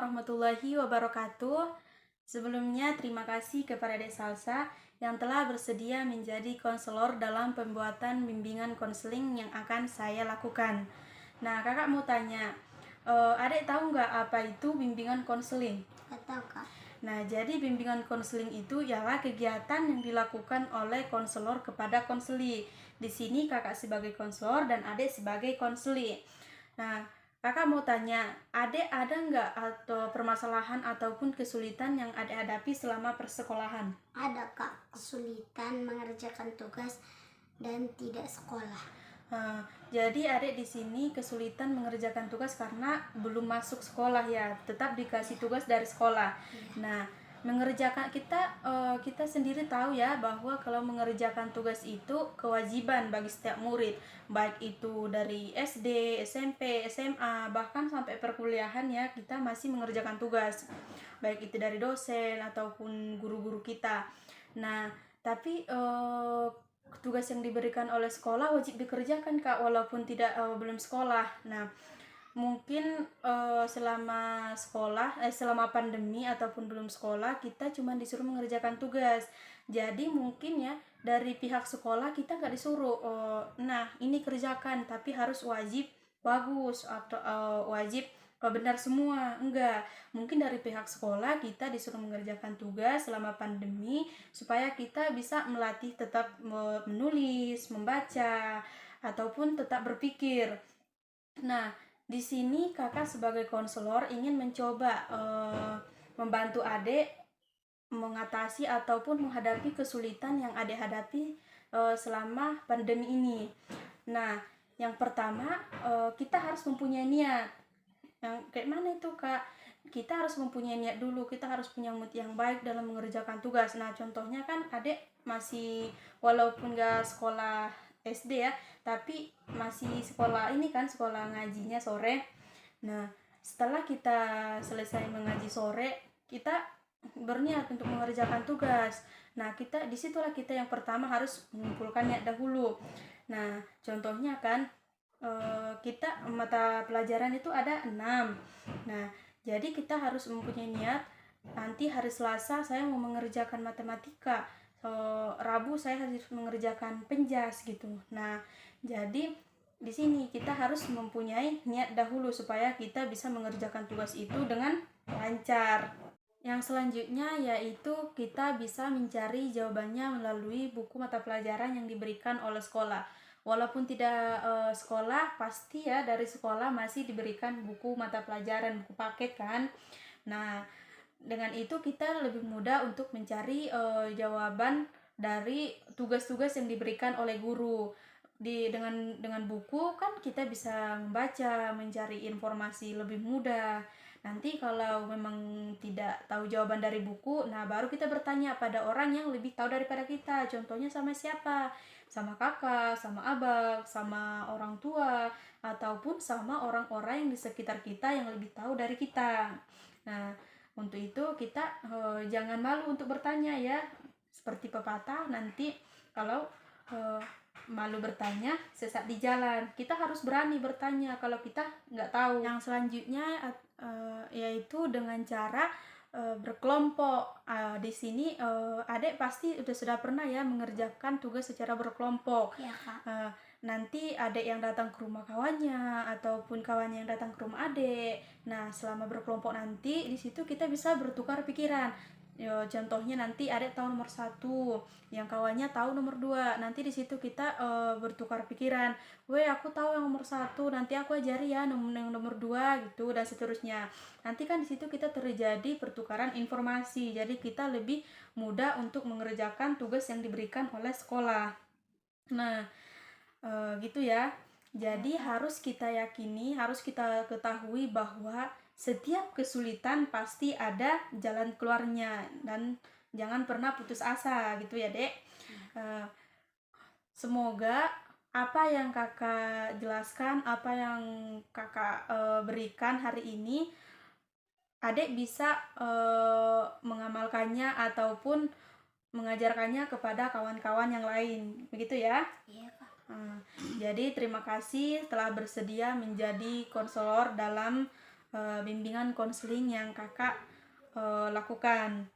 warahmatullahi wabarakatuh. Sebelumnya terima kasih kepada Dek Salsa yang telah bersedia menjadi konselor dalam pembuatan bimbingan konseling yang akan saya lakukan. Nah, kakak mau tanya, adek tahu nggak apa itu bimbingan konseling? Gak tahu kak. Nah, jadi bimbingan konseling itu ialah kegiatan yang dilakukan oleh konselor kepada konseli. Di sini kakak sebagai konselor dan adek sebagai konseli. Nah, kakak mau tanya, adek ada nggak atau permasalahan ataupun kesulitan yang adek hadapi selama persekolahan? Ada kak, kesulitan mengerjakan tugas dan tidak sekolah. Jadi adek di sini kesulitan mengerjakan tugas karena belum masuk sekolah ya, tetap dikasih tugas dari sekolah. Nah, mengerjakan kita sendiri tahu ya bahwa kalau mengerjakan tugas itu kewajiban bagi setiap murid, baik itu dari SD, SMP, SMA, bahkan sampai perkuliahan ya, kita masih mengerjakan tugas, baik itu dari dosen ataupun guru-guru kita. Nah, tapi tugas yang diberikan oleh sekolah wajib dikerjakan kak, walaupun tidak belum sekolah. Nah, mungkin selama pandemi ataupun belum sekolah kita cuma disuruh mengerjakan tugas. Jadi mungkin ya dari pihak sekolah kita nggak disuruh nah ini kerjakan, tapi harus wajib bagus atau wajib benar semua. Enggak, mungkin dari pihak sekolah kita disuruh mengerjakan tugas selama pandemi supaya kita bisa melatih tetap menulis, membaca, ataupun tetap berpikir. Nah, di sini kakak sebagai konselor ingin mencoba membantu adik mengatasi ataupun menghadapi kesulitan yang adik hadapi selama pandemi ini. Nah, yang pertama kita harus mempunyai niat. Yang kayak mana itu kak? Kita harus mempunyai niat dulu, kita harus punya mood yang baik dalam mengerjakan tugas. Nah, contohnya kan adik masih walaupun gak sekolah SD ya, tapi masih sekolah ini kan, sekolah ngajinya sore. Nah, setelah kita selesai mengaji sore, kita berniat untuk mengerjakan tugas. Nah, disitulah kita yang pertama harus mengumpulkan niat dahulu. Nah, contohnya kan kita mata pelajaran itu ada 6. Nah, jadi kita harus mempunyai niat, nanti hari Selasa saya mau mengerjakan matematika, Rabu saya harus mengerjakan penjas gitu. Nah, jadi di sini kita harus mempunyai niat dahulu supaya kita bisa mengerjakan tugas itu dengan lancar. Yang selanjutnya yaitu kita bisa mencari jawabannya melalui buku mata pelajaran yang diberikan oleh sekolah. Walaupun tidak sekolah, pasti ya dari sekolah masih diberikan buku mata pelajaran, buku paket kan. Nah, dengan itu kita lebih mudah untuk mencari jawaban dari tugas-tugas yang diberikan oleh guru. Dengan buku kan kita bisa membaca, mencari informasi lebih mudah. Nanti kalau memang tidak tahu jawaban dari buku, nah baru kita bertanya pada orang yang lebih tahu daripada kita. Contohnya sama siapa? Sama kakak, sama abang, sama orang tua, ataupun sama orang-orang yang di sekitar kita yang lebih tahu dari kita. Nah, untuk itu kita jangan malu untuk bertanya ya. Seperti pepatah, nanti kalau malu bertanya sesat di jalan. Kita harus berani bertanya kalau kita nggak tahu. Yang selanjutnya yaitu dengan cara berkelompok. Di sini adek pasti sudah pernah ya mengerjakan tugas secara berkelompok. Ya kak. Nanti adek yang datang ke rumah kawannya ataupun kawannya yang datang ke rumah adek. Nah, selama berkelompok nanti di situ kita bisa bertukar pikiran. Contohnya nanti adek tahu nomor 1, yang kawannya tahu nomor 2. Nanti di situ kita bertukar pikiran. Weh, aku tahu yang nomor 1, nanti aku ajari ya yang nomor 2 gitu, dan seterusnya. Nanti kan di situ kita terjadi pertukaran informasi. Jadi kita lebih mudah untuk mengerjakan tugas yang diberikan oleh sekolah. Nah, gitu ya. Jadi harus kita yakini, harus kita ketahui bahwa setiap kesulitan pasti ada jalan keluarnya, dan jangan pernah putus asa gitu ya dek. Semoga apa yang kakak jelaskan, apa yang kakak berikan hari ini, adek bisa mengamalkannya ataupun mengajarkannya kepada kawan-kawan yang lain, begitu ya. Iya kak. Jadi terima kasih telah bersedia menjadi konselor dalam bimbingan konseling yang kakak lakukan.